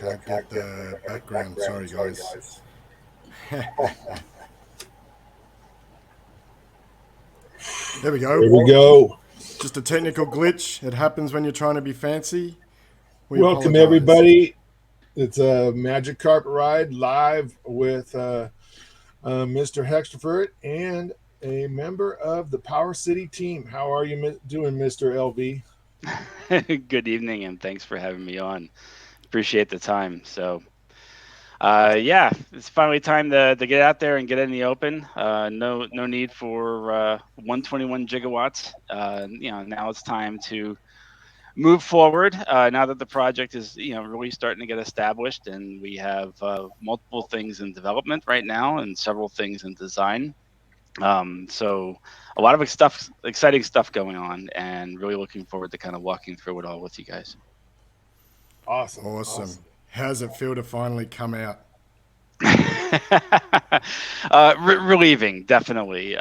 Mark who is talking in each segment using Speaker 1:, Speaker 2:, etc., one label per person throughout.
Speaker 1: can't get the background. Sorry, guys. There we go.
Speaker 2: There we go.
Speaker 1: Just a technical glitch. It happens when you're trying to be fancy. We
Speaker 2: Welcome,
Speaker 1: apologize.
Speaker 2: everybody. It's a Magic Carpet Ride live with Mr. Hexterford and a member of the PowerCity team. How are you doing, Mr. LV?
Speaker 3: Good evening, and thanks for having me on. Appreciate the time. So, yeah, it's finally time to get out there and get in the open. No need for 121 gigawatts. Now it's time to move forward. Now that the project is, really starting to get established, and we have multiple things in development right now and several things in design. So a lot of exciting stuff going on, and really looking forward to kind of walking through it all with you guys.
Speaker 1: Awesome. How's it feel to finally come out?
Speaker 3: Relieving, definitely.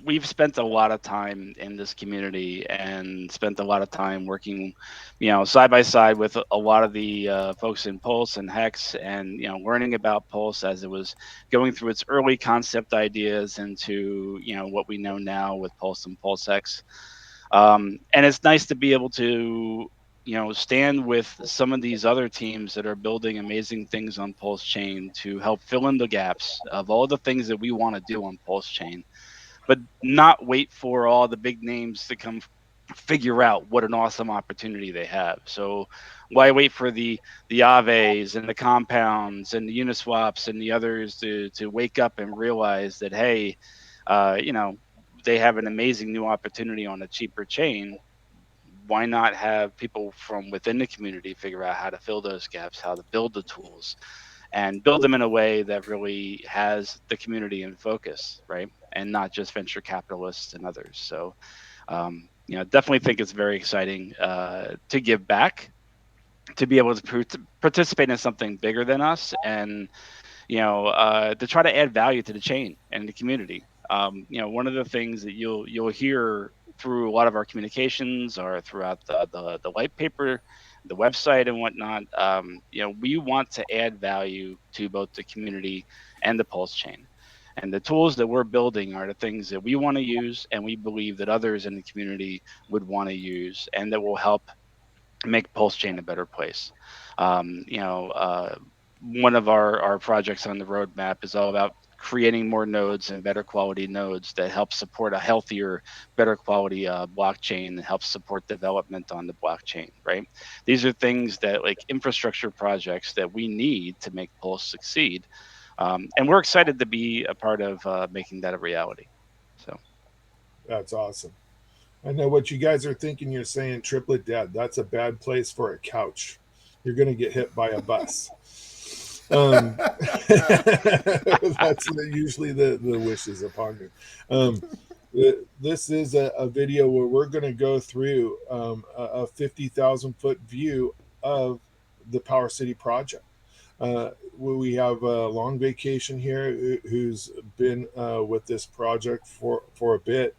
Speaker 3: We've spent a lot of time in this community and spent a lot of time working, side by side with a lot of the folks in Pulse and Hex, and learning about Pulse as it was going through its early concept ideas into what we know now with Pulse and Pulse X. And it's nice to be able to stand with some of these other teams that are building amazing things on Pulse Chain to help fill in the gaps of all the things that we want to do on Pulse Chain, but not wait for all the big names to come figure out what an awesome opportunity they have. So why wait for the Aves and the Compounds and the Uniswaps and the others to wake up and realize that, hey, they have an amazing new opportunity on a cheaper chain. Why not have people from within the community figure out how to fill those gaps, how to build the tools, and build them in a way that really has the community in focus, right? And not just venture capitalists and others. So, definitely think it's very exciting to give back, to be able to participate in something bigger than us, and to try to add value to the chain and the community. One of the things that you'll hear through a lot of our communications or throughout the white paper, the website and whatnot, we want to add value to both the community and the Pulse chain. And the tools that we're building are the things that we want to use, and we believe that others in the community would want to use, and that will help make Pulse chain a better place. One of our projects on the roadmap is all about creating more nodes and better quality nodes that help support a healthier, better quality blockchain that helps support development on the blockchain, right? These are things that, like, infrastructure projects that we need to make Pulse succeed. And we're excited to be a part of making that a reality. So
Speaker 2: That's awesome. I know what you guys are thinking. You're saying Triplet Dad. That's a bad place for a couch. You're going to get hit by a bus. That's usually the wishes upon me. This is a video where we're going to go through a 50,000 foot view of the PowerCity project. We have Long Vacation here, who's been with this project for a bit.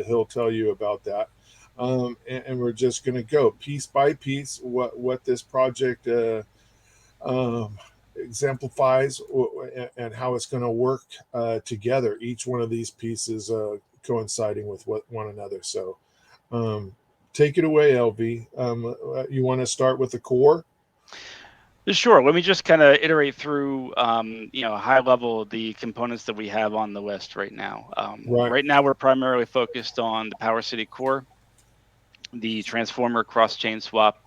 Speaker 2: He'll tell you about that. And we're just going to go piece by piece what this project exemplifies and how it's going to work together. Each one of these pieces coinciding with one another. So take it away, LV. You want to start with the core?
Speaker 3: Sure. Let me just kind of iterate through, high level, the components that we have on the list right now. Right now, we're primarily focused on the PowerCity core, the Transformer cross-chain swap,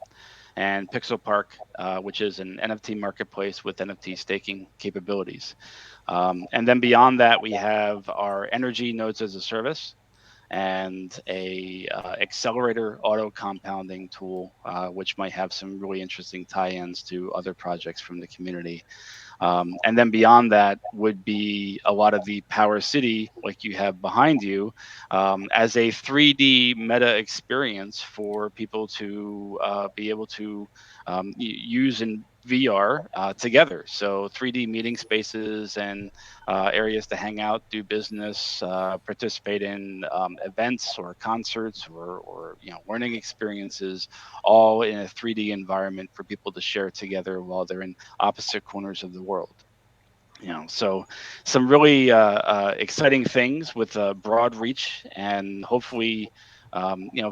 Speaker 3: and Pixel Park, which is an NFT marketplace with NFT staking capabilities. And then beyond that, we have our NRG Nodes as a service and a Accelerator auto compounding tool, which might have some really interesting tie-ins to other projects from the community. And then beyond that would be a lot of the PowerCity, like you have behind you, as a 3D meta experience for people to be able to use in VR together. So 3D meeting spaces and areas to hang out, do business, participate in events or concerts or learning experiences, all in a 3D environment for people to share together while they're in opposite corners of the world. So some really exciting things with a broad reach, and hopefully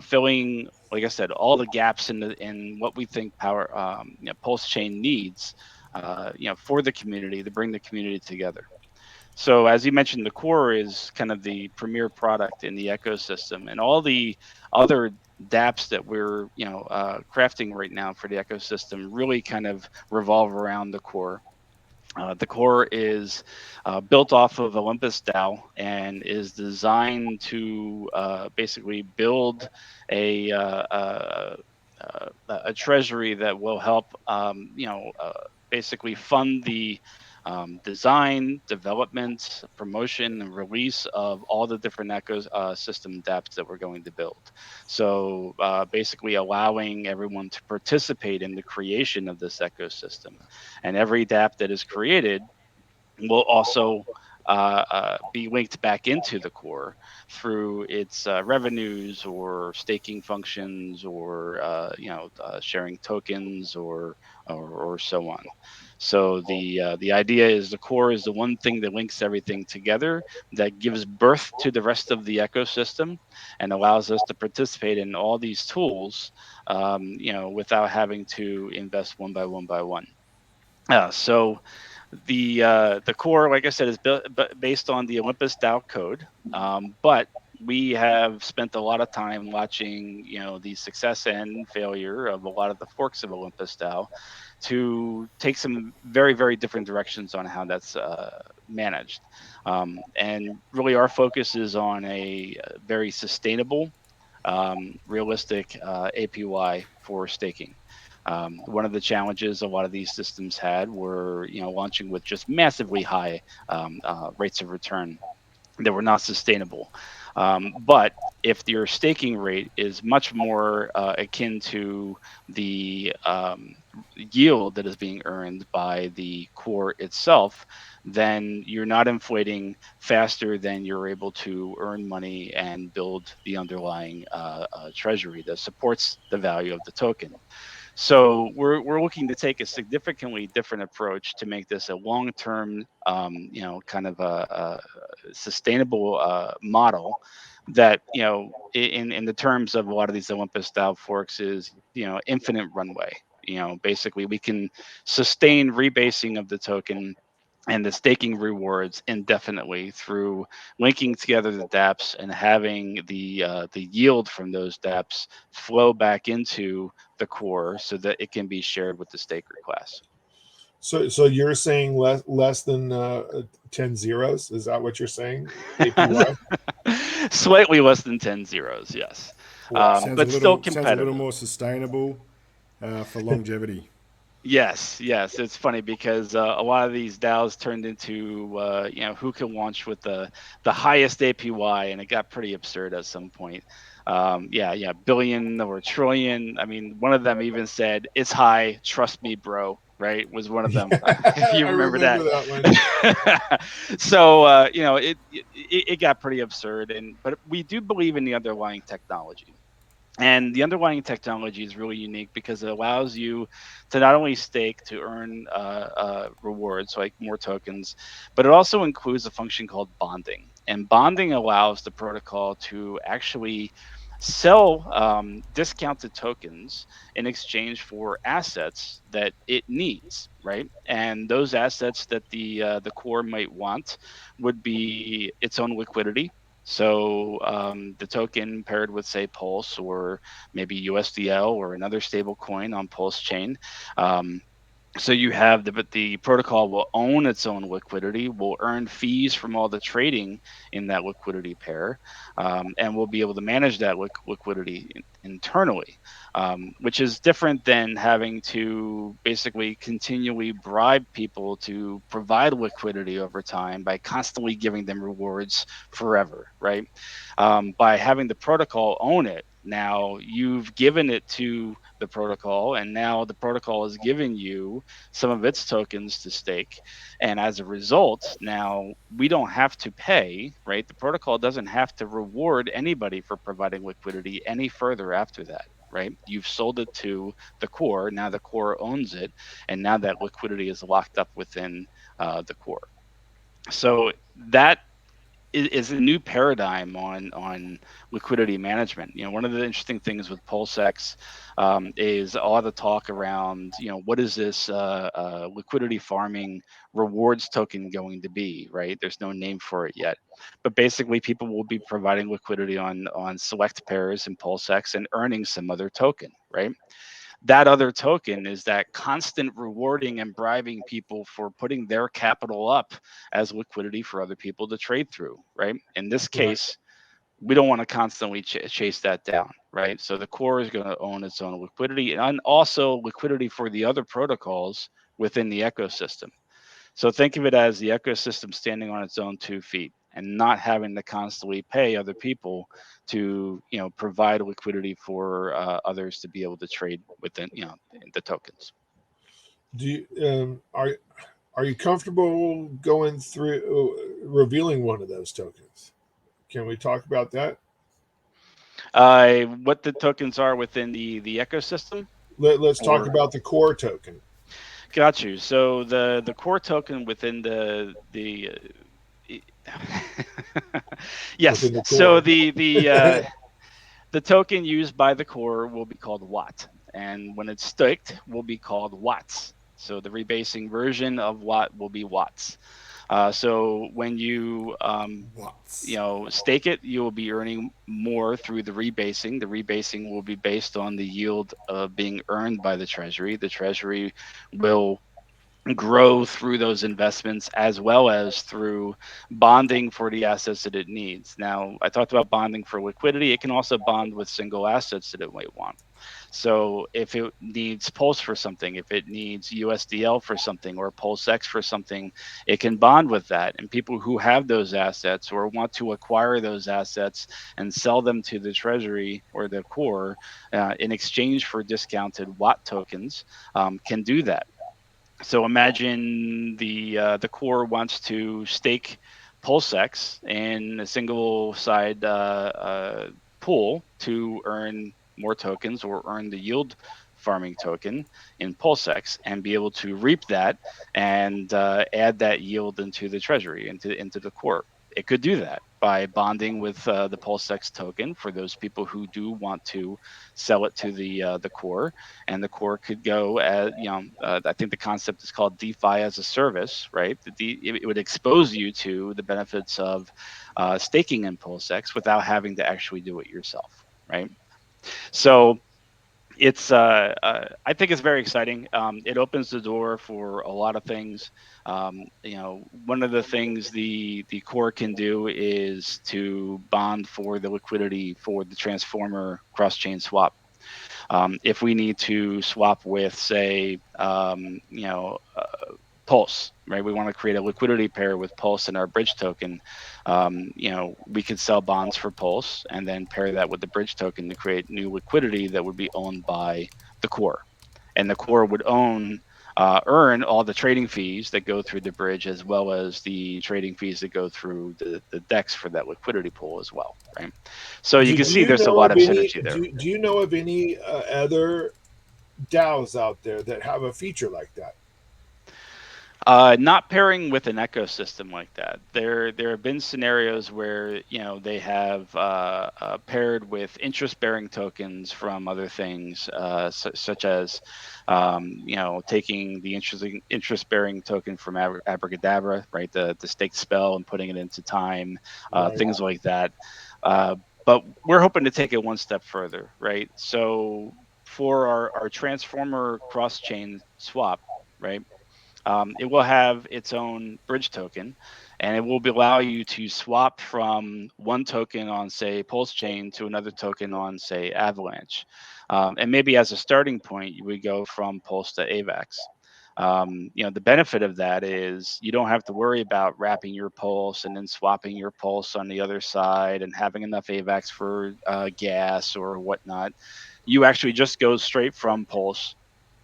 Speaker 3: filling, like I said, all the gaps in what we think pulse chain needs for the community, to bring the community together. So as you mentioned, the core is kind of the premier product in the ecosystem, and all the other dApps that we're crafting right now for the ecosystem really kind of revolve around the core. The core is built off of Olympus DAO and is designed to basically build a, uh, uh, a treasury that will help, basically fund the design, development, promotion, and release of all the different ecosystem dApps that we're going to build. So basically allowing everyone to participate in the creation of this ecosystem. And every dApp that is created will also be linked back into the core through its revenues or staking functions or sharing tokens or so on. So the idea is the core is the one thing that links everything together, that gives birth to the rest of the ecosystem and allows us to participate in all these tools, without having to invest one by one by one. So the core, like I said, is built based on the Olympus DAO code, but we have spent a lot of time watching, the success and failure of a lot of the forks of Olympus DAO to take some very, very different directions on how that's managed. And really, our focus is on a very sustainable, realistic APY for staking. One of the challenges a lot of these systems had were, launching with just massively high rates of return that were not sustainable. But if your staking rate is much more akin to the yield that is being earned by the core itself, then you're not inflating faster than you're able to earn money and build the underlying treasury that supports the value of the token. So we're looking to take a significantly different approach to make this a long-term, kind of a sustainable model that, in the terms of a lot of these Olympus style forks, is, infinite runway. Basically we can sustain rebasing of the token and the staking rewards indefinitely through linking together the dApps and having the yield from those dApps flow back into the core so that it can be shared with the staker class.
Speaker 2: So you're saying less than 10 zeros? Is that what you're saying? APY?
Speaker 3: Slightly less than 10 zeros, yes.
Speaker 2: Wow.
Speaker 1: Sounds a
Speaker 3: But still
Speaker 1: little
Speaker 3: competitive.
Speaker 1: more sustainable for longevity.
Speaker 3: Yes, yes. It's funny because a lot of these DAOs turned into who can launch with the highest APY, and it got pretty absurd at some point. Yeah, billion or trillion. I mean, one of them even said, "It's high, trust me, bro." Right? Was one of them. If you
Speaker 2: I
Speaker 3: remember
Speaker 2: remember
Speaker 3: that.
Speaker 2: that one.
Speaker 3: So it got pretty absurd, and but we do believe in the underlying technology. And the underlying technology is really unique because it allows you to not only stake to earn rewards, like more tokens, but it also includes a function called bonding. And bonding allows the protocol to actually sell discounted tokens in exchange for assets that it needs, right? And those assets that the core might want would be its own liquidity. So the token paired with, say, Pulse or maybe USDL or another stable coin on Pulse chain, um, So you have but the protocol will own its own liquidity, will earn fees from all the trading in that liquidity pair, and will be able to manage that liquidity internally, which is different than having to basically continually bribe people to provide liquidity over time by constantly giving them rewards forever, right? By having the protocol own it, now you've given it to the protocol, and now the protocol is giving you some of its tokens to stake. And as a result, now we don't have to pay, right? The protocol doesn't have to reward anybody for providing liquidity any further after that. Right, you've sold it to the core. Now the core owns it, and now that liquidity is locked up within the core. So that is a new paradigm on liquidity management. One of the interesting things with PulseX is all the talk around, what is this liquidity farming rewards token going to be, right? There's no name for it yet, but basically people will be providing liquidity on select pairs in PulseX and earning some other token, right? That other token is that constant rewarding and bribing people for putting their capital up as liquidity for other people to trade through, right? In this
Speaker 2: Right.
Speaker 3: case, we don't want to constantly chase that down, right? So the core is going to own its own liquidity and also liquidity for the other protocols within the ecosystem. So think of it as the ecosystem standing on its own 2 feet and not having to constantly pay other people to, provide liquidity for others to be able to trade within, the tokens.
Speaker 2: Do you are you comfortable going through revealing one of those tokens? Can we talk about that?
Speaker 3: What the tokens are within the ecosystem,
Speaker 2: Let's talk
Speaker 3: or
Speaker 2: about the core token
Speaker 3: got you. So the core token within the yes.
Speaker 2: within the
Speaker 3: So
Speaker 2: core.
Speaker 3: the token used by the core will be called Watt, and when it's staked, will be called Watts. So the rebasing version of Watt will be Watts. So when
Speaker 1: Watts.
Speaker 3: stake it, you will be earning more through the rebasing. The rebasing will be based on the yield being earned by the treasury. The treasury will grow through those investments as well as through bonding for the assets that it needs. Now, I talked about bonding for liquidity. It can also bond with single assets that it might want. So if it needs Pulse for something, if it needs USDL for something or PulseX for something, it can bond with that. And people who have those assets or want to acquire those assets and sell them to the treasury or the core in exchange for discounted Watt tokens can do that. So imagine the core wants to stake PulseX in a single side pool to earn more tokens or earn the yield farming token in PulseX and be able to reap that and add that yield into the treasury, into the core. It could do that by bonding with the PulseX token for those people who do want to sell it to the core, and the core could go as I think the concept is called DeFi as a service, right? It would expose you to the benefits of staking in PulseX without having to actually do it yourself, right? So it's I think it's very exciting. It opens the door for a lot of things. One of the things the core can do is to bond for the liquidity for the transformer cross chain swap. If we need to swap with, say, Pulse, right? We want to create a liquidity pair with Pulse and our bridge token. We could sell bonds for Pulse and then pair that with the bridge token to create new liquidity that would be owned by the core, and the core would earn all the trading fees that go through the bridge as well as the trading fees that go through the DEX for that liquidity pool as well, right? So you can
Speaker 2: Do
Speaker 3: see
Speaker 2: you
Speaker 3: there's a
Speaker 2: know
Speaker 3: lot
Speaker 2: of
Speaker 3: of
Speaker 2: any?
Speaker 3: synergy there.
Speaker 2: Do you know of any other DAOs out there that have a feature like that?
Speaker 3: Not pairing with an ecosystem like that. There have been scenarios where they have paired with interest-bearing tokens from other things, such as taking the interest-bearing token from Abracadabra, right? The staked spell and putting it into time,
Speaker 2: Right.
Speaker 3: things like that. Uh, but we're hoping to take it one step further, right? So for our transformer cross-chain swap, right? It will have its own bridge token, and it will allow you to swap from one token on, say, Pulse Chain to another token on, say, Avalanche. And maybe as a starting point, you would go from Pulse to AVAX. The benefit of that is you don't have to worry about wrapping your Pulse and then swapping your Pulse on the other side and having enough AVAX for gas or whatnot. You actually just go straight from Pulse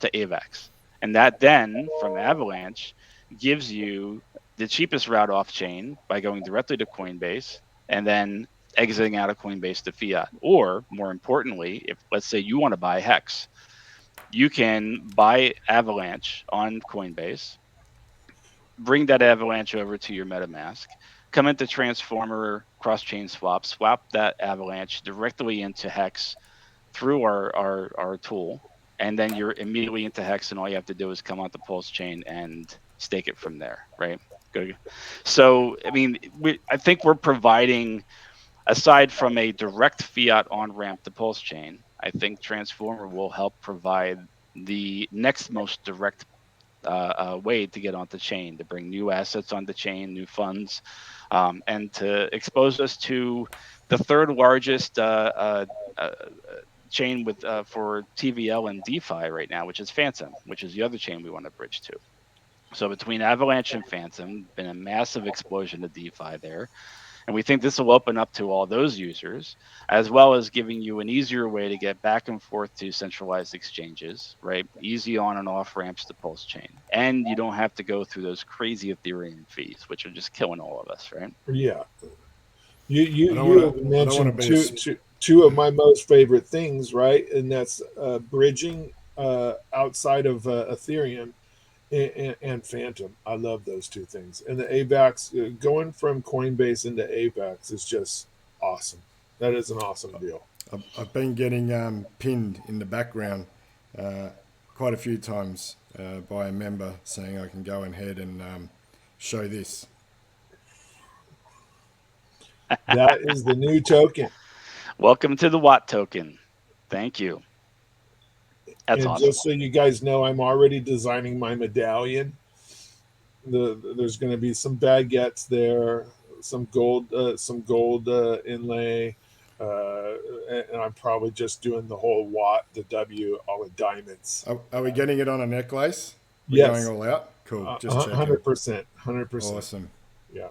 Speaker 3: to AVAX. And that then from Avalanche gives you the cheapest route off chain by going directly to Coinbase and then exiting out of Coinbase to fiat. Or more importantly, if let's say you want to buy Hex, you can buy Avalanche on Coinbase, bring that Avalanche over to your MetaMask, come into Transformer cross chain swap that Avalanche directly into Hex through our tool, and then you're immediately into Hex, and all you have to do is come out the Pulse chain and stake it from there, right? Good. So, I mean, I think we're providing, aside from a direct fiat on ramp to Pulse chain, I think Transformer will help provide the next most direct way to get onto chain, to bring new assets onto chain, new funds, and to expose us to the third largest chain with for TVL and DeFi right now, which is Phantom, which is the other chain we want to bridge to. So between Avalanche and Phantom, been a massive explosion of DeFi there. And we think this will open up to all those users, as well as giving you an easier way to get back and forth to centralized exchanges, right? Easy on and off ramps to Pulse Chain. And you don't have to go through those crazy Ethereum fees, which are just killing all of us, right?
Speaker 2: Yeah. You
Speaker 1: I don't
Speaker 2: you
Speaker 1: want
Speaker 2: have
Speaker 1: to. I don't want to
Speaker 2: mentioned
Speaker 1: be.
Speaker 2: two of my most favorite things, right? And that's bridging outside of Ethereum and Phantom. I love those two things. And the AVAX, going from Coinbase into AVAX is just awesome. That is an awesome deal.
Speaker 1: I've been getting pinned in the background quite a few times by a member saying I can go ahead and show this.
Speaker 2: That is the new token.
Speaker 3: Welcome to the Watt token. Thank you. That's
Speaker 2: And
Speaker 3: awesome.
Speaker 2: just so you guys know, I'm already designing my medallion. There's going to be some baguettes there, some gold inlay, and I'm probably just doing the whole Watt, the W, all the diamonds.
Speaker 1: Are we getting it on a necklace? We're going
Speaker 2: Yes,
Speaker 1: all out? Cool. Just checking.
Speaker 2: 100%, 100%.
Speaker 1: Awesome.
Speaker 2: Yeah.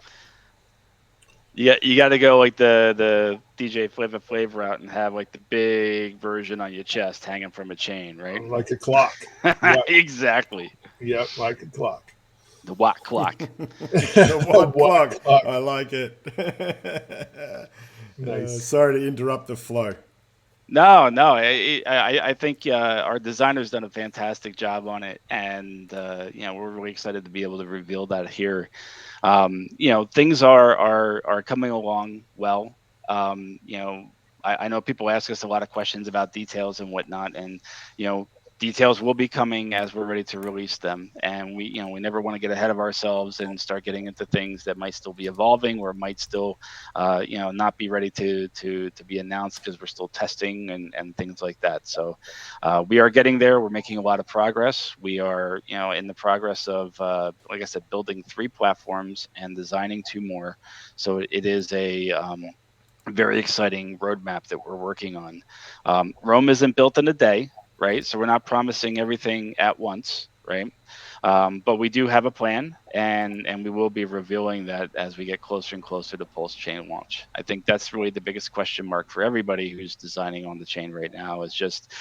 Speaker 3: You got to go like the DJ Flava Flav route and have like the big version on your chest hanging from a chain, right?
Speaker 2: Like a clock. Yep.
Speaker 3: Exactly.
Speaker 2: Yep, like a clock.
Speaker 3: The Watt clock.
Speaker 1: The Watt clock.
Speaker 2: Clock.
Speaker 1: I like it.
Speaker 2: Nice.
Speaker 1: Sorry to interrupt the flow.
Speaker 3: No. I think our designer's done a fantastic job on it, and we're really excited to be able to reveal that here. Things are coming along well. I know people ask us a lot of questions about details and whatnot, and details will be coming as we're ready to release them. And we never want to get ahead of ourselves and start getting into things that might still be evolving or might still not be ready to be announced because we're still testing and things like that. So we are getting there. We're making a lot of progress. We are in the progress of like I said, building 3 platforms and designing 2 more. So it is a very exciting roadmap that we're working on. Rome isn't built in a day, right? So we're not promising everything at once, right? But we do have a plan, and we will be revealing that as we get closer and closer to Pulse Chain launch. I think that's really the biggest question mark for everybody who's designing on the chain right now is just,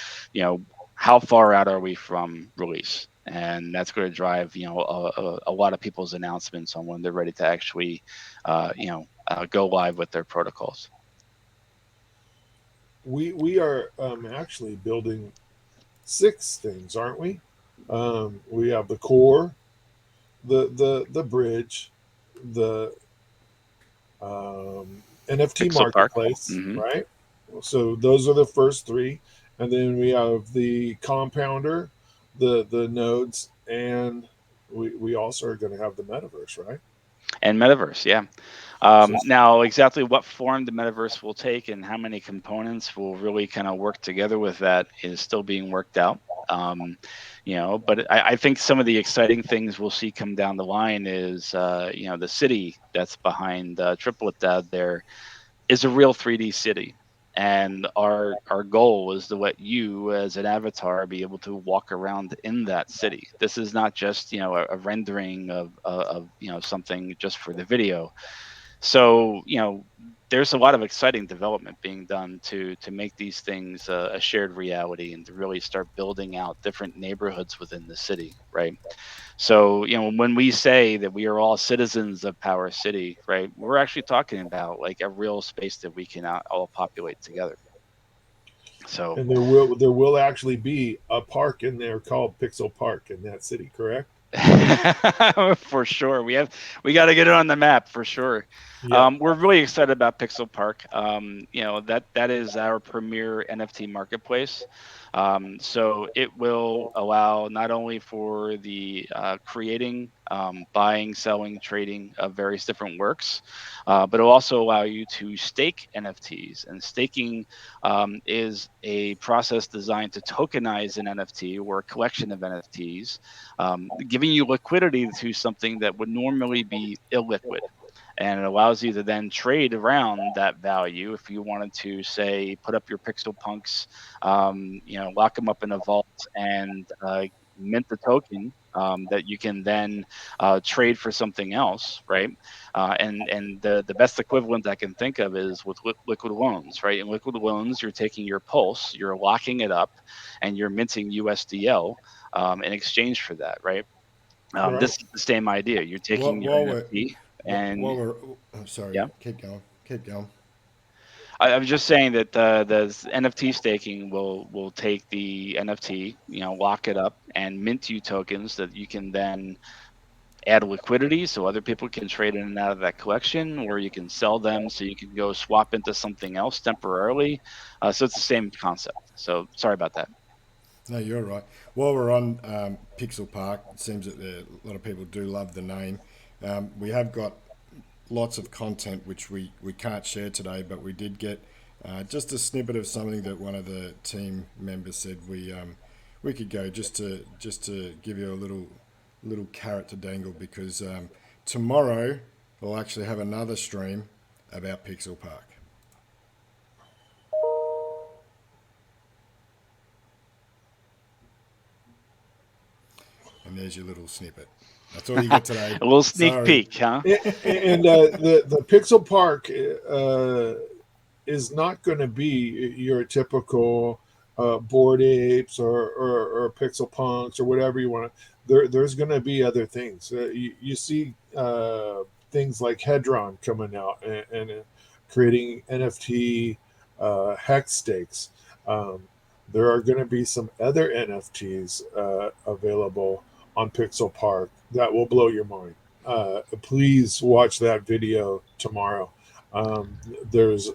Speaker 3: how far out are we from release? And that's going to drive, a lot of people's announcements on when they're ready to actually, go live with their protocols.
Speaker 2: We are actually building 6 things, aren't we? We have the core, the bridge, the NFT
Speaker 3: Pixel Park.
Speaker 2: marketplace,
Speaker 3: Mm-hmm.
Speaker 2: right? So those are the first 3, and then we have the compounder, the nodes, and we also are going to have the metaverse, right?
Speaker 3: And metaverse, yeah. Now, exactly what form the metaverse will take and how many components will really kind of work together with that is still being worked out. But I think some of the exciting things we'll see come down the line is, the city that's behind Triplet there is a real 3D city. And our goal is to let you as an avatar be able to walk around in that city. This is not just a rendering of something just for the video. So there's a lot of exciting development being done to make these things a shared reality and to really start building out different neighborhoods within the city, right? So, when we say that we are all citizens of Power City, right, we're actually talking about like a real space that we can all populate together. So,
Speaker 2: And there will actually be a park in there called Pixel Park in that city, correct?
Speaker 3: for sure, we got to get it on the map for sure.
Speaker 2: Yeah.
Speaker 3: We're really excited about Pixel Park. That is our premier NFT marketplace. So it will allow not only for the creating, buying, selling, trading of various different works, but it'll also allow you to stake NFTs. And staking is a process designed to tokenize an NFT or a collection of NFTs, giving you liquidity to something that would normally be illiquid. And it allows you to then trade around that value if you wanted to, say, put up your pixel punks, lock them up in a vault and mint the token that you can then trade for something else, right? And the best equivalent I can think of is with liquid loans, right? In liquid loans, you're taking your pulse, you're locking it up, and you're minting USDL in exchange for that, right?
Speaker 2: Right.
Speaker 3: This is the same idea. You're taking your
Speaker 1: While we're
Speaker 3: NFT and
Speaker 1: while we're sorry,
Speaker 3: yeah.
Speaker 1: keep going.
Speaker 3: I was just saying that the NFT staking will take the NFT, lock it up and mint you tokens that you can then add liquidity so other people can trade in and out of that collection, or you can sell them so you can go swap into something else temporarily. So it's the same concept. So sorry about that.
Speaker 1: No, you're right. While we're on Pixel Park, it seems that a lot of people do love the name. We have got lots of content which we can't share today, but we did get just a snippet of something that one of the team members said we could go just to give you a little carrot to dangle because tomorrow we'll actually have another stream about Pixel Park. And there's your little snippet. That's all you get today.
Speaker 3: A little sneak
Speaker 1: Sorry.
Speaker 3: peek, huh?
Speaker 2: And the Pixel Park is not going to be your typical board apes or pixel punks or whatever you want to. There's going to be other things. You see things like Hedron coming out and creating NFT hex stakes. Um, there are going to be some other NFTs available on Pixel Park that will blow your mind. Please watch that video tomorrow. There's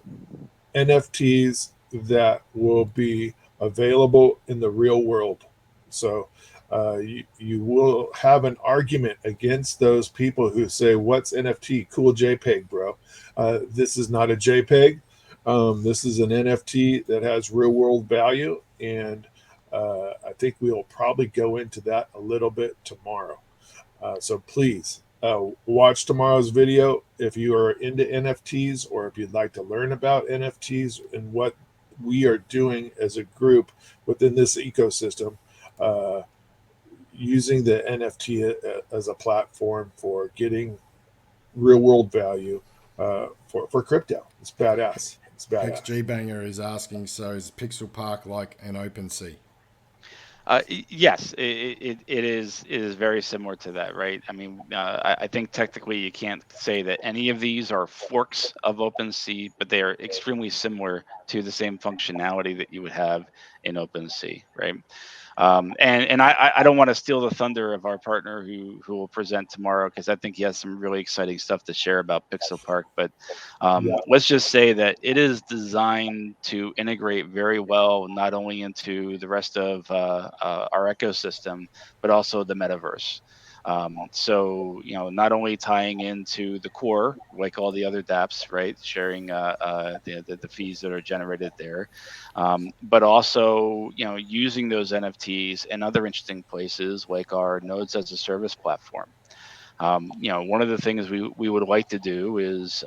Speaker 2: NFTs that will be available in the real world. So you will have an argument against those people who say, "What's NFT? Cool JPEG, bro." This is not a JPEG. This is an NFT that has real world value. And I think we'll probably go into that a little bit tomorrow. So please watch tomorrow's video if you are into NFTs or if you'd like to learn about NFTs and what we are doing as a group within this ecosystem, uh, using the NFT as a platform for getting real world value for crypto. It's badass. It's badass.
Speaker 1: XG Banger is asking, so is Pixel Park like an open sea?
Speaker 3: Yes, it is very similar to that, right? I mean, I think technically you can't say that any of these are forks of OpenSea, but they are extremely similar to the same functionality that you would have in OpenSea, right? And I don't want to steal the thunder of our partner who will present tomorrow because I think he has some really exciting stuff to share about Pixel Park. But
Speaker 2: Yeah.
Speaker 3: let's just say that it is designed to integrate very well, not only into the rest of our ecosystem, but also the metaverse. So, not only tying into the core, like all the other dApps, right, sharing the fees that are generated there, but also, using those NFTs in other interesting places like our Nodes as a Service platform. One of the things we would like to do is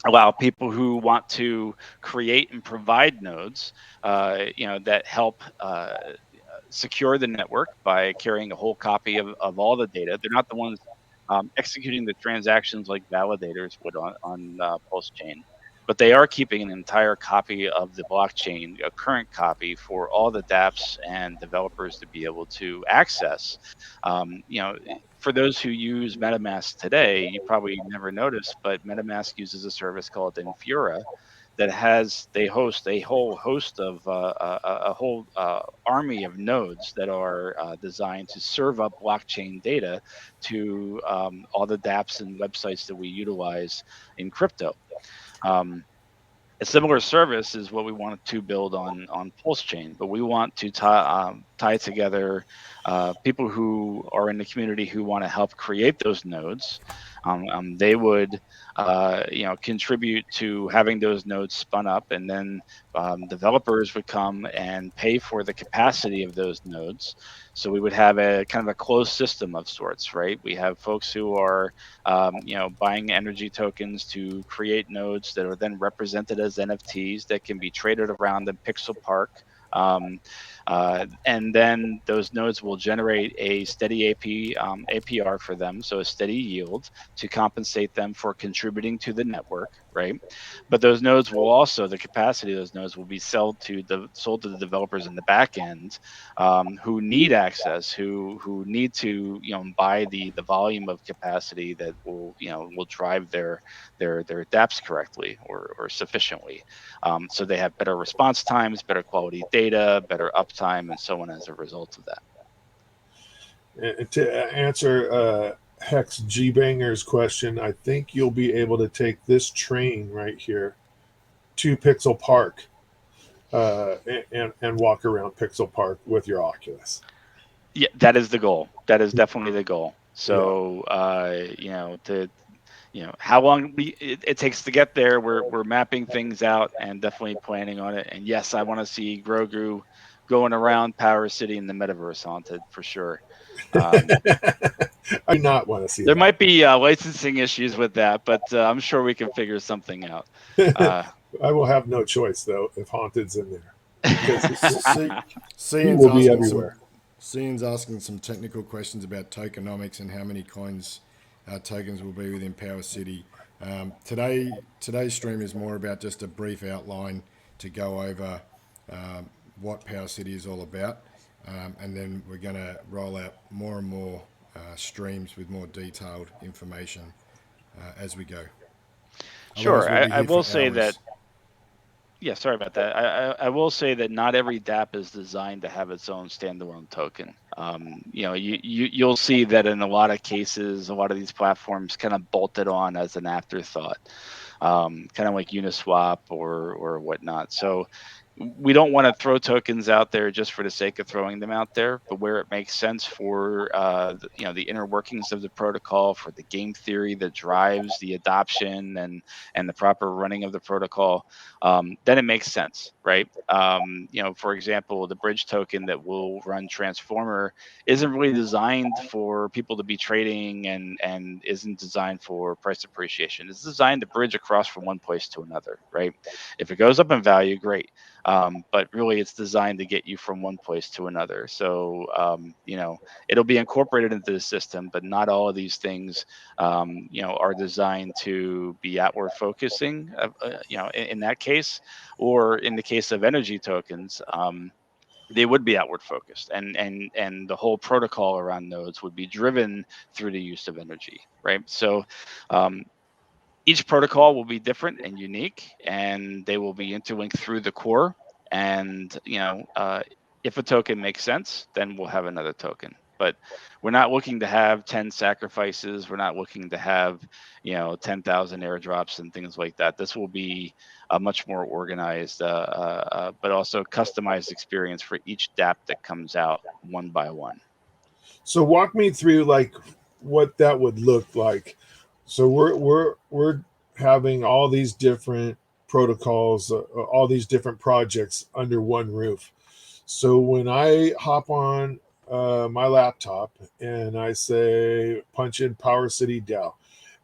Speaker 3: allow people who want to create and provide nodes, that help secure the network by carrying a whole copy of all the data. They're not the ones executing the transactions like validators would on Pulse Chain, but they are keeping an entire copy of the blockchain, a current copy for all the dApps and developers to be able to access. For those who use MetaMask today, you probably never noticed, but MetaMask uses a service called Infura they host a whole host of a whole army of nodes that are designed to serve up blockchain data to all the dApps and websites that we utilize in crypto. Um, a similar service is what we want to build on Pulse Chain, but we want to tie together people who are in the community who want to help create those nodes. They would, contribute to having those nodes spun up, and then developers would come and pay for the capacity of those nodes. So we would have a kind of a closed system of sorts, right? We have folks who are buying energy tokens to create nodes that are then represented as NFTs that can be traded around in Pixel Park. And then those nodes will generate a steady APR for them, so a steady yield to compensate them for contributing to the network, right? But those nodes will also, the capacity of those nodes will be sold to the developers in the back end, who need access, who need to buy the volume of capacity that will drive their dApps correctly or sufficiently. So they have better response times, better quality data, better uptime, and so on as a result of that.
Speaker 2: To answer Hex G Banger's question, I think you'll be able to take this train right here to Pixel Park and walk around Pixel Park with your Oculus.
Speaker 3: Yeah, that is the goal. That is definitely the goal.
Speaker 2: Yeah.
Speaker 3: So, how long it takes to get there, we're mapping things out and definitely planning on it. And yes, I want to see Grogu going around PowerCity in the metaverse haunted for sure.
Speaker 2: I do not want to see
Speaker 3: There
Speaker 2: that.
Speaker 3: might be licensing issues with that, but I'm sure we can figure something out.
Speaker 2: I will have no choice though if Haunted's in there because he
Speaker 1: Cian's
Speaker 2: will be
Speaker 1: asking some
Speaker 2: everywhere.
Speaker 1: Cian's asking some technical questions about tokenomics and how many coins tokens will be within Power City. Today's stream is more about just a brief outline to go over what Power City is all about, and then we're going to roll out more and more streams with more detailed information as we go. Otherwise,
Speaker 3: Sure,
Speaker 1: we'll be
Speaker 3: I
Speaker 1: here
Speaker 3: will
Speaker 1: for
Speaker 3: say that.
Speaker 1: hours.
Speaker 3: Yeah, sorry about that. I will say that not every dApp is designed to have its own standalone token. You'll see that in a lot of cases, a lot of these platforms kind of bolt it on as an afterthought, kind of like Uniswap or whatnot. So we don't want to throw tokens out there just for the sake of throwing them out there, but where it makes sense for the inner workings of the protocol, for the game theory that drives the adoption and the proper running of the protocol, then it makes sense, right? For example, the bridge token that will run Transformer isn't really designed for people to be trading and isn't designed for price appreciation. It's designed to bridge across from one place to another, right? If it goes up in value, great. But really, it's designed to get you from one place to another. So, it'll be incorporated into the system, but not all of these things, are designed to be outward focusing, in that case, or in the case of energy tokens, they would be outward focused, and the whole protocol around nodes would be driven through the use of energy, right? So, um, each protocol will be different and unique, and they will be interlinked through the core. And if a token makes sense, then we'll have another token. But we're not looking to have 10 sacrifices. We're not looking to have 10,000 airdrops and things like that. This will be a much more organized, but also customized experience for each dApp that comes out one by one.
Speaker 2: So walk me through like what that would look like. So we're having all these different protocols, all these different projects under one roof. So when I hop on my laptop and I say punch in PowerCity DAO,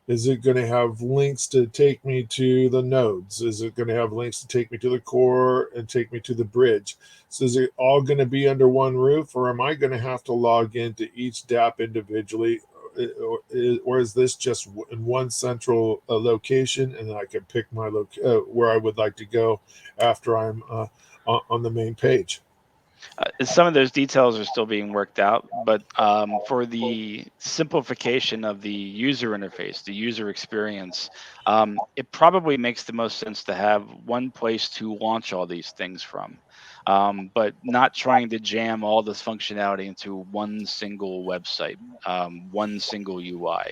Speaker 2: is it going to have links to take me to the nodes? Is it going to have links to take me to the core and take me to the bridge? So is it all going to be under one roof, or am I going to have to log into each DApp individually? Or is this just in one central location, and then I can pick my where I would like to go after I'm on the main page?
Speaker 3: Some of those details are still being worked out, but for the simplification of the user interface, the user experience, it probably makes the most sense to have one place to launch all these things from, but not trying to jam all this functionality into one single website, one single UI.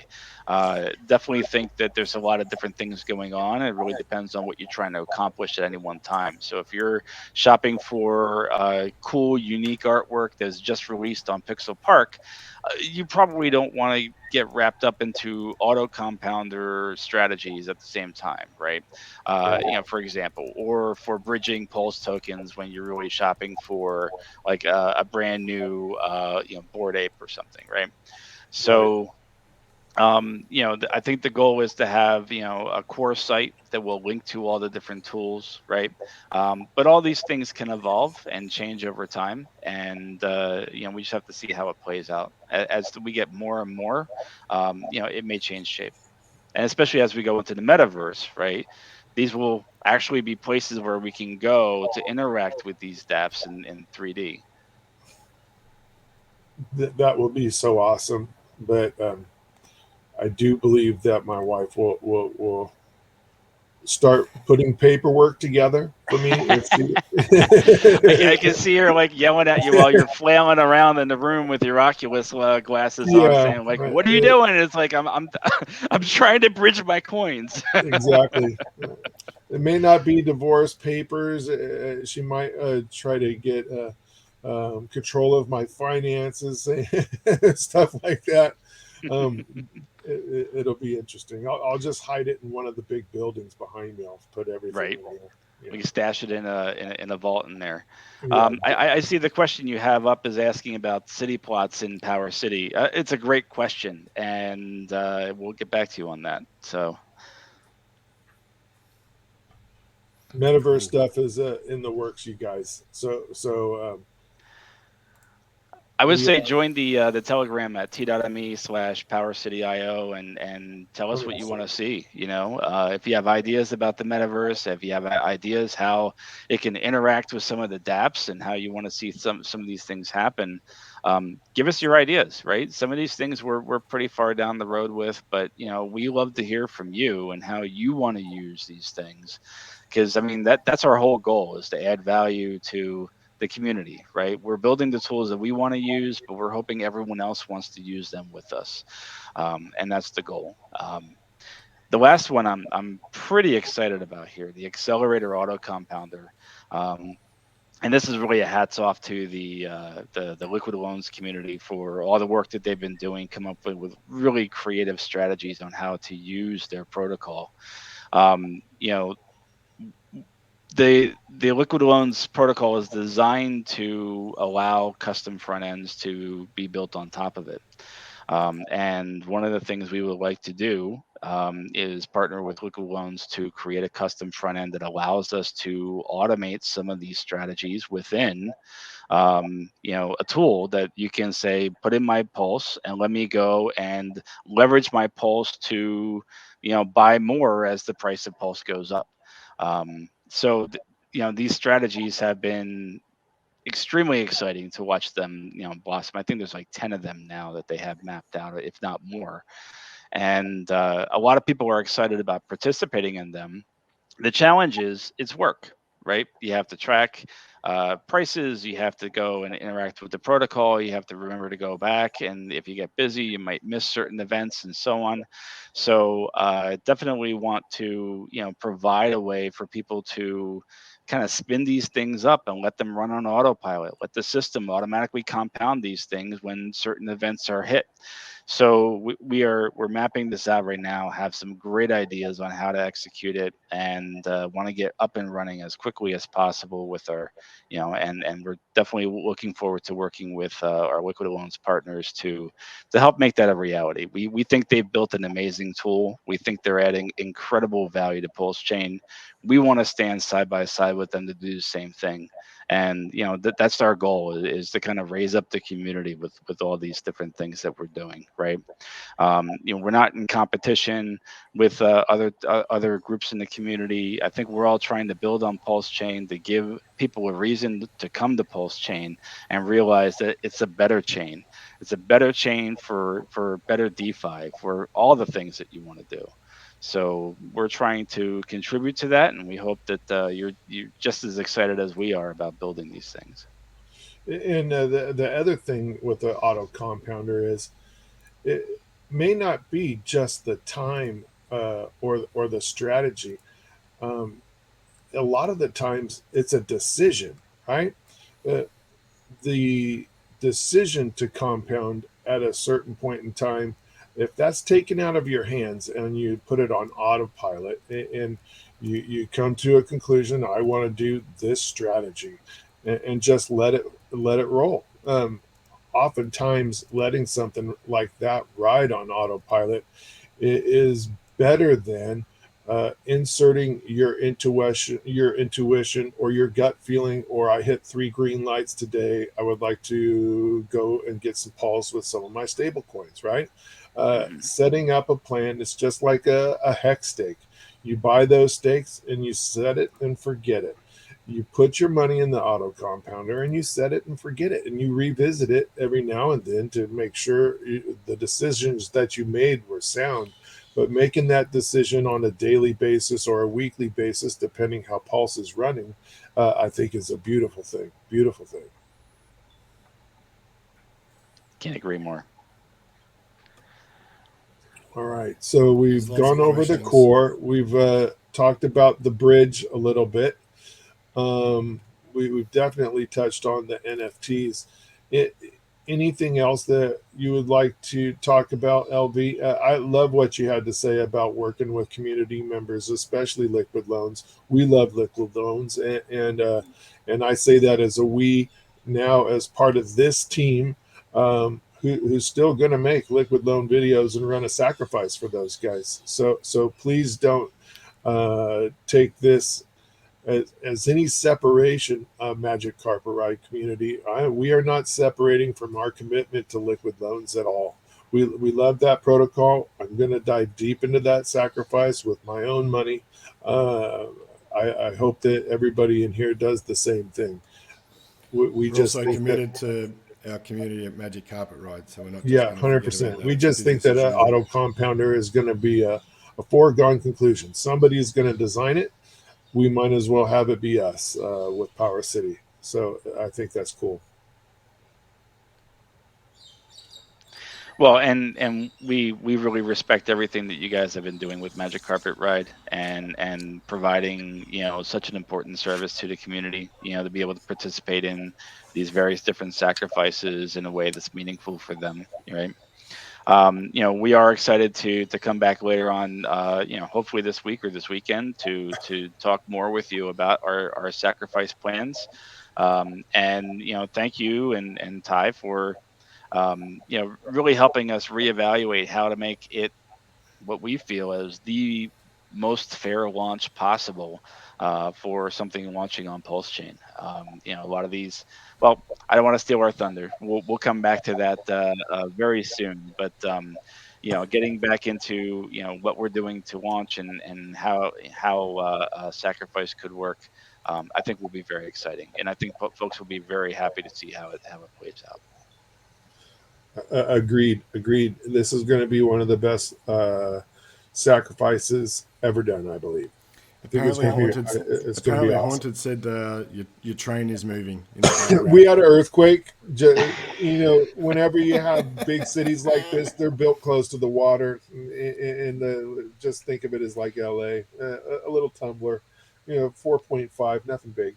Speaker 3: Definitely think that there's a lot of different things going on. It really depends on what you're trying to accomplish at any one time. So if you're shopping for cool, unique artwork that's just released on Pixel Park, you probably don't want to get wrapped up into auto compounder strategies at the same time, right? For example, or for bridging pulse tokens when you're really shopping for like a brand new, Bored Ape or something, right?
Speaker 2: Right.
Speaker 3: So I think the goal is to have, a core site that will link to all the different tools, right? But all these things can evolve and change over time, and we just have to see how it plays out. As we get more and more, it may change shape, and especially as we go into the metaverse, right? These will actually be places where we can go to interact with these dApps in 3D.
Speaker 2: That will be so awesome. But I do believe that my wife will start putting paperwork together for me if she.
Speaker 3: I can see her like yelling at you while you're flailing around in the room with your Oculus glasses on,
Speaker 2: Yeah,
Speaker 3: saying like, "What are you doing?" And it's like I'm I'm trying to bridge my coins.
Speaker 2: exactly. It may not be divorce papers. She might try to get control of my finances, stuff like that. Um, it'll be interesting. I'll just hide it in one of the big buildings behind me. I'll put everything
Speaker 3: Right.
Speaker 2: in there.
Speaker 3: We can stash it in a vault in there.
Speaker 2: Yeah,
Speaker 3: I see the question you have up is asking about city plots in PowerCity. It's a great question, and we'll get back to you on that. So.
Speaker 2: metaverse
Speaker 1: Cool.
Speaker 2: stuff is in the works, you guys.
Speaker 3: I would
Speaker 2: we
Speaker 3: say join the Telegram at t.me/PowerCityIO and tell us what you want to
Speaker 2: 100%.
Speaker 3: see. If you have ideas about the metaverse, if you have ideas how it can interact with some of the dApps and how you want to see some of these things happen, give us your ideas. Right, some of these things we're pretty far down the road with, but we love to hear from you and how you want to use these things, because I mean that's our whole goal, is to add value to the community, right? We're building the tools that we want to use, but we're hoping everyone else wants to use them with us, and that's the goal. The last one I'm pretty excited about here, the Accelerator Auto Compounder. Um, and this is really a hats off to the liquid loans community for all the work that they've been doing, come up with really creative strategies on how to use their protocol. Um, you know, the liquid loans protocol is designed to allow custom front ends to be built on top of it. And one of the things we would like to do is partner with liquid loans to create a custom front end that allows us to automate some of these strategies within a tool that you can say, put in my pulse and let me go and leverage my pulse to, buy more as the price of pulse goes up. These strategies have been extremely exciting to watch them, blossom. I think there's like 10 of them now that they have mapped out, if not more. And a lot of people are excited about participating in them. The challenge is it's work, right? You have to track prices. You have to go and interact with the protocol. You have to remember to go back, and if you get busy, you might miss certain events and so on. So definitely want to provide a way for people to kind of spin these things up and let them run on autopilot. Let the system automatically compound these things when certain events are hit. So we're mapping this out right now. Have some great ideas on how to execute it, and want to get up and running as quickly as possible with our, and we're definitely looking forward to working with our Liquid Loans partners to help make that a reality. We think they've built an amazing tool. We think they're adding incredible value to Pulse Chain. We want to stand side by side with them to do the same thing. And that's our goal, is to kind of raise up the community with all these different things that we're doing, right? We're not in competition with other groups in the community. I think we're all trying to build on Pulse Chain to give people a reason to come to Pulse Chain and realize that it's a better chain. It's a better chain for better DeFi, for all the things that you want to do. So we're trying to contribute to that, and we hope that you're just as excited as we are about building these things.
Speaker 2: And the other thing with the auto compounder is it may not be just the time or the strategy. Um, a lot of the times it's a decision, right? Uh, the decision to compound at a certain point in time, if that's taken out of your hands and you put it on autopilot and you come to a conclusion, I want to do this strategy, and just let it roll. Oftentimes, letting something like that ride on autopilot is better than inserting your intuition or your gut feeling, or I hit 3 green lights today. I would like to go and get some pulse with some of my stable coins, right?
Speaker 3: Hmm.
Speaker 2: Setting up a plan is just like a hex stake. You buy those stakes and you set it and forget it. You put your money in the auto compounder and you set it and forget it, and you revisit it every now and then to make sure the decisions that you made were sound. But making that decision on a daily basis or a weekly basis, depending how Pulse is running, I think is a beautiful thing. Beautiful thing.
Speaker 3: Can't agree more.
Speaker 2: All right. So
Speaker 1: There's
Speaker 2: we've
Speaker 1: lots
Speaker 2: gone
Speaker 1: of
Speaker 2: over the
Speaker 1: questions.
Speaker 2: core. We've talked about the bridge a little bit. Um, we've definitely touched on the NFTs. It, anything else that you would like to talk about, LV? I love what you had to say about working with community members, especially Liquid Loans. We love Liquid Loans, and I say that as a we now as part of this team. Who's still going to make Liquid Loan videos and run a sacrifice for those guys? So please don't take this as any separation of Magic Carpet Ride community. We are not separating from our commitment to Liquid Loans at all. We love that protocol. I'm going to dive deep into that sacrifice with my own money. Uh, I hope that everybody in here does the same thing. We
Speaker 1: We're
Speaker 2: just
Speaker 1: also
Speaker 2: think that,
Speaker 1: committed to our community at Magic Carpet Ride, so we're not just
Speaker 2: yeah,
Speaker 1: going to forget about
Speaker 2: 100%. We
Speaker 1: the
Speaker 2: just think
Speaker 1: business
Speaker 2: that
Speaker 1: as
Speaker 2: an
Speaker 1: usual.
Speaker 2: auto compounder is going to be a foregone conclusion. Somebody is going to design it. We might as well have it be us with PowerCity. So I think that's cool.
Speaker 3: Well, and we really respect everything that you guys have been doing with Magic Carpet Ride, and providing such an important service to the community. To be able to participate in these various different sacrifices in a way that's meaningful for them, right? We are excited to come back later on, hopefully this week or this weekend, to talk more with you about our sacrifice plans. And thank you and Ty for really helping us reevaluate how to make it what we feel is the most fair launch possible for something launching on Pulse Chain. A lot of these, well, I don't want to steal our thunder. We'll come back to that very soon. But getting back into what we're doing to launch and how sacrifice could work, I think will be very exciting, and I think folks will be very happy to see how it plays out.
Speaker 2: Agreed. Agreed. This is going to be one of the best sacrifices ever done, I believe. I think it's
Speaker 1: Apparently,
Speaker 2: going to be
Speaker 1: haunted.
Speaker 2: it's going to be
Speaker 1: Apparently,
Speaker 2: awesome.
Speaker 1: haunted said your train is moving in the
Speaker 2: We
Speaker 1: background.
Speaker 2: had an earthquake. You know, whenever you have big cities like this, they're built close to the water, and just think of it as like LA, a little tumbler. You know, 4.5, nothing big.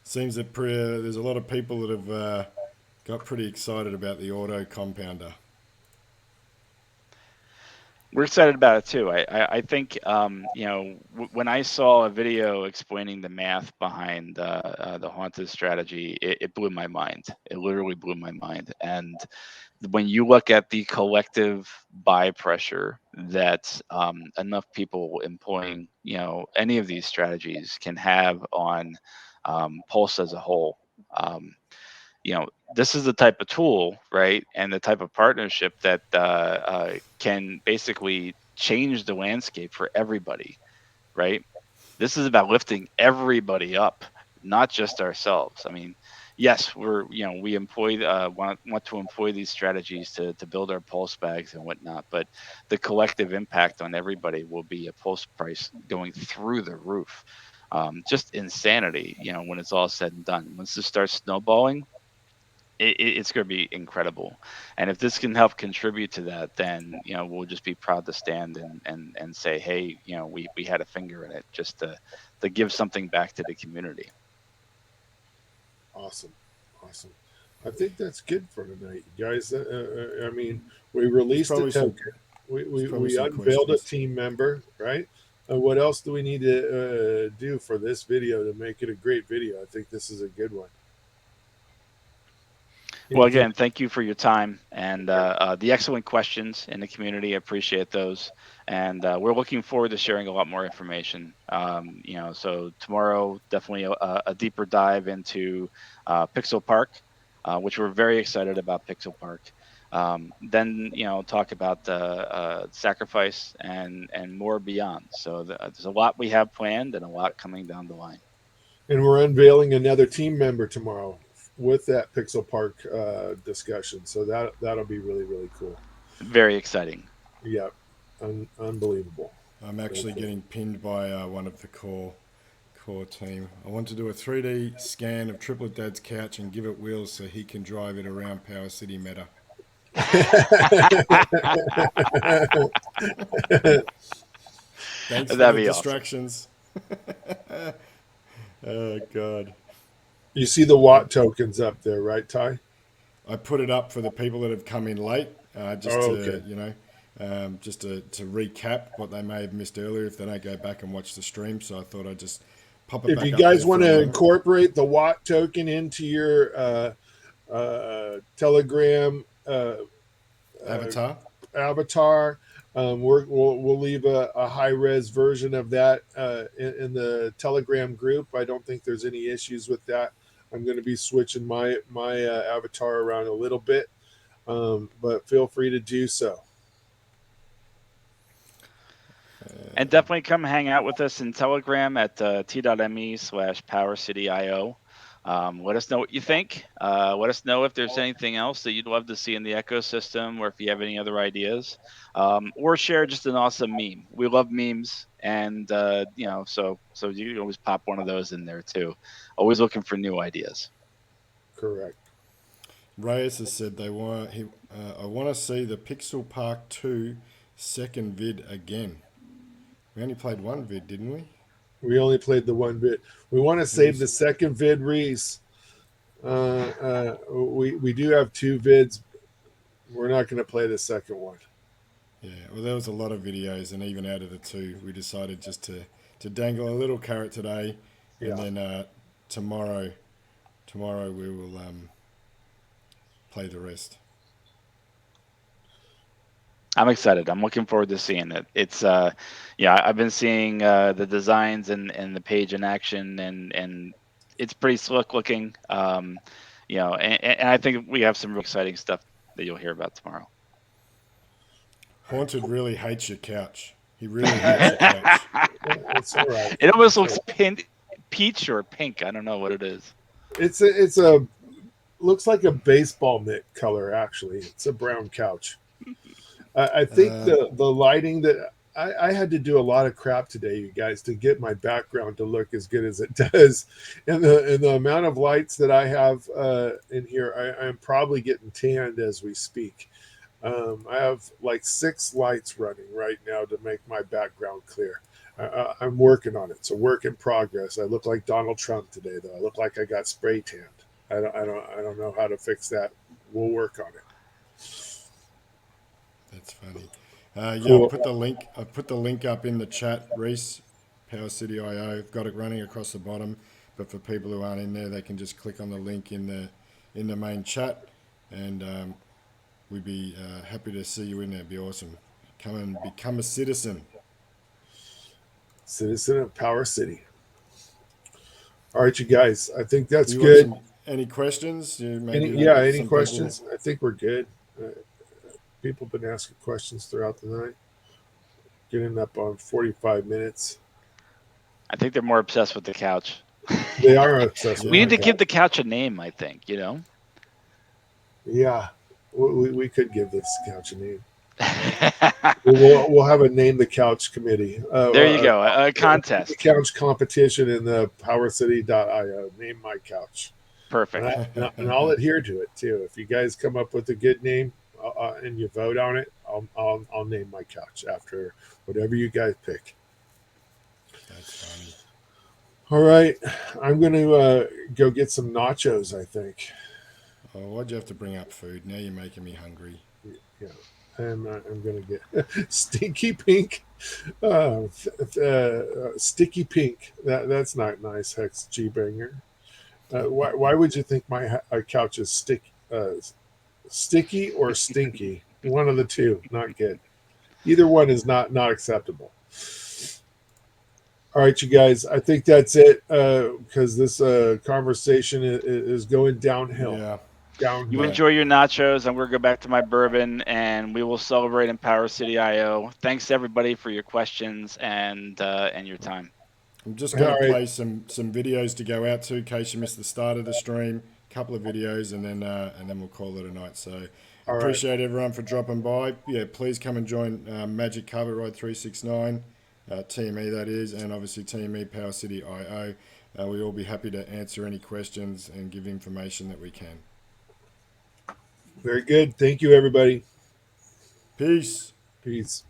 Speaker 1: Seems that there's a lot of people that have got pretty excited about the auto compounder.
Speaker 3: We're excited about it too. I think when I saw a video explaining the math behind the haunted strategy, it blew my mind. It literally blew my mind. And when you look at the collective buy pressure that enough people employing any of these strategies can have on Pulse as a whole. This is the type of tool, right, and the type of partnership that can basically change the landscape for everybody, right? This is about lifting everybody up, not just ourselves. I mean, yes, we employ want to employ these strategies to build our pulse bags and whatnot, but the collective impact on everybody will be a pulse price going through the roof. Just insanity, when it's all said and done. Once this starts snowballing, it's going to be incredible. And if this can help contribute to that, then we'll just be proud to stand and say, hey, we had a finger in it, just to give something back to the community.
Speaker 2: Awesome, awesome. I think that's good for tonight, guys. I mean, we
Speaker 1: There's
Speaker 2: released a
Speaker 1: probably some.
Speaker 2: token.
Speaker 1: There's probably
Speaker 2: We
Speaker 1: some
Speaker 2: unveiled a
Speaker 1: questions.
Speaker 2: team member, right? What else do we need to do for this video to make it a great video? I think this is a good one.
Speaker 3: Well,
Speaker 2: Anything?
Speaker 3: again, thank you for your time and the excellent questions in the community. I appreciate those, and we're looking forward to sharing a lot more information. So tomorrow, definitely a deeper dive into Pixel Park, which we're very excited about. Pixel Park. Then talk about sacrifice and more beyond. So there's a lot we have planned and a lot coming down the line.
Speaker 2: And we're unveiling another team member tomorrow with that Pixel Park discussion. So that'll be really really cool.
Speaker 3: Very exciting.
Speaker 2: Yeah, unbelievable.
Speaker 1: I'm actually
Speaker 2: Okay.
Speaker 1: getting pinned by one of the core team. I want to do a 3D scan of Triplet Dad's couch and give it wheels so he can drive it around Power City Meta. Thanks for
Speaker 3: That'd
Speaker 1: the
Speaker 3: be awesome.
Speaker 1: distractions. Oh God.
Speaker 2: You see the
Speaker 1: I,
Speaker 2: Watt tokens up there, right, Ty?
Speaker 1: I put it up for the people that have come in late, just
Speaker 2: Oh,
Speaker 1: to
Speaker 2: okay.
Speaker 1: just to recap what they may have missed earlier if they don't go back and watch the stream. So I thought I'd just pop it
Speaker 2: If you
Speaker 1: back up
Speaker 2: guys
Speaker 1: there
Speaker 2: want
Speaker 1: for a
Speaker 2: to
Speaker 1: moment.
Speaker 2: incorporate the Watt token into your Telegram uh,
Speaker 1: Avatar.
Speaker 2: avatar, we'll leave a high res version of that in the Telegram group. I don't think there's any issues with that. I'm going to be switching my avatar around a little bit, but feel free to do so.
Speaker 3: And definitely come hang out with us in Telegram at t.me/PowerCityIO. Let us know what you think. Let us know if there's anything else that you'd love to see in the ecosystem, or if you have any other ideas, or share just an awesome meme. We love memes, and so you can always pop one of those in there too. Always looking for new ideas.
Speaker 2: Correct.
Speaker 1: Reyes has said they want he. I want to see the Pixel Park 2 second vid again. We only played one vid, didn't we?
Speaker 2: We only played the one bit. We want to
Speaker 1: It
Speaker 2: save
Speaker 1: was
Speaker 2: the second vid, Reese. We do have two vids. We're not going to play the second one.
Speaker 1: yeah. Well, there was a lot of videos, and even out of the two, we decided just to dangle a little carrot today, and
Speaker 2: Yeah.
Speaker 1: then tomorrow we will play the rest.
Speaker 3: I'm excited. I'm looking forward to seeing it. It's I've been seeing the designs and the page in action, and it's pretty slick looking. And I think we have some really exciting stuff that you'll hear about tomorrow.
Speaker 1: Haunted really hates your couch. He really hates your couch.
Speaker 2: It's all right.
Speaker 3: It almost
Speaker 2: It's all
Speaker 3: looks
Speaker 2: right.
Speaker 3: peach or pink. I don't know what it is.
Speaker 2: It's a looks like a baseball mitt color. Actually, it's a brown couch. I think
Speaker 1: Uh,
Speaker 2: the lighting that I had to do a lot of crap today, you guys, to get my background to look as good as it does. And the amount of lights that I have in here, I'm probably getting tanned as we speak. I have like 6 lights running right now to make my background clear. I'm working on it. It's a work in progress. I look like Donald Trump today, though. I look like I got spray tanned. I don't know how to fix that. We'll work on it.
Speaker 1: That's funny. Yeah,
Speaker 2: Cool.
Speaker 1: I put the link up in the chat, Reese. PowerCity IO. I've got it running across the bottom, but for people who aren't in there, they can just click on the link in the main chat, and we'd be happy to see you in there. It'd be awesome. Come and become a citizen.
Speaker 2: Citizen of Power City. All right, you guys. I think that's
Speaker 1: You want
Speaker 2: good.
Speaker 1: any questions?
Speaker 2: Any
Speaker 1: Some people.
Speaker 2: questions? I think we're good. People have been asking questions throughout the night. Getting up on 45 minutes.
Speaker 3: I think they're more obsessed with the couch.
Speaker 2: They are obsessed with
Speaker 3: We
Speaker 1: Yeah.
Speaker 3: need to
Speaker 2: my
Speaker 3: give
Speaker 2: couch.
Speaker 3: the couch a name, I think,
Speaker 2: Yeah, we could give this couch a name. We'll have a name the couch committee.
Speaker 3: There you go. A
Speaker 2: The
Speaker 3: contest.
Speaker 2: couch competition in the PowerCity.io. Name my couch, and,
Speaker 3: Perfect.
Speaker 2: I'll adhere to it too. If you guys come up with a good name and you vote on it, I'll name my couch after whatever you guys pick.
Speaker 1: That's funny.
Speaker 2: All right, I'm going to go get some nachos. I think.
Speaker 1: Oh, why'd you have to bring up food? Now you're making me hungry.
Speaker 2: Yeah, and I'm going to get stinky pink, sticky pink. That's not nice, Hex G banger. Why would you think my couch is sticky or stinky? One of the two, not good. Either one is not acceptable. All right, you guys. I think that's it because this conversation is going downhill.
Speaker 1: Yeah.
Speaker 3: You
Speaker 2: Downhill.
Speaker 3: enjoy your nachos. I'm going to go back to my bourbon, and we will celebrate in Power City IO. Thanks everybody for your questions and your time.
Speaker 1: I'm just
Speaker 2: All
Speaker 1: going to
Speaker 2: right.
Speaker 1: play some videos to go out to in case you missed the start of the stream. A couple of videos, and then we'll call it a night. So
Speaker 2: All right.
Speaker 1: appreciate everyone for dropping by. Yeah, please come and join Magic Cover Ride 369, TME that is, and obviously TME Power City IO. We'll all be happy to answer any questions and give information that we can.
Speaker 2: Very good. Thank you, everybody.
Speaker 1: Peace.
Speaker 2: Peace.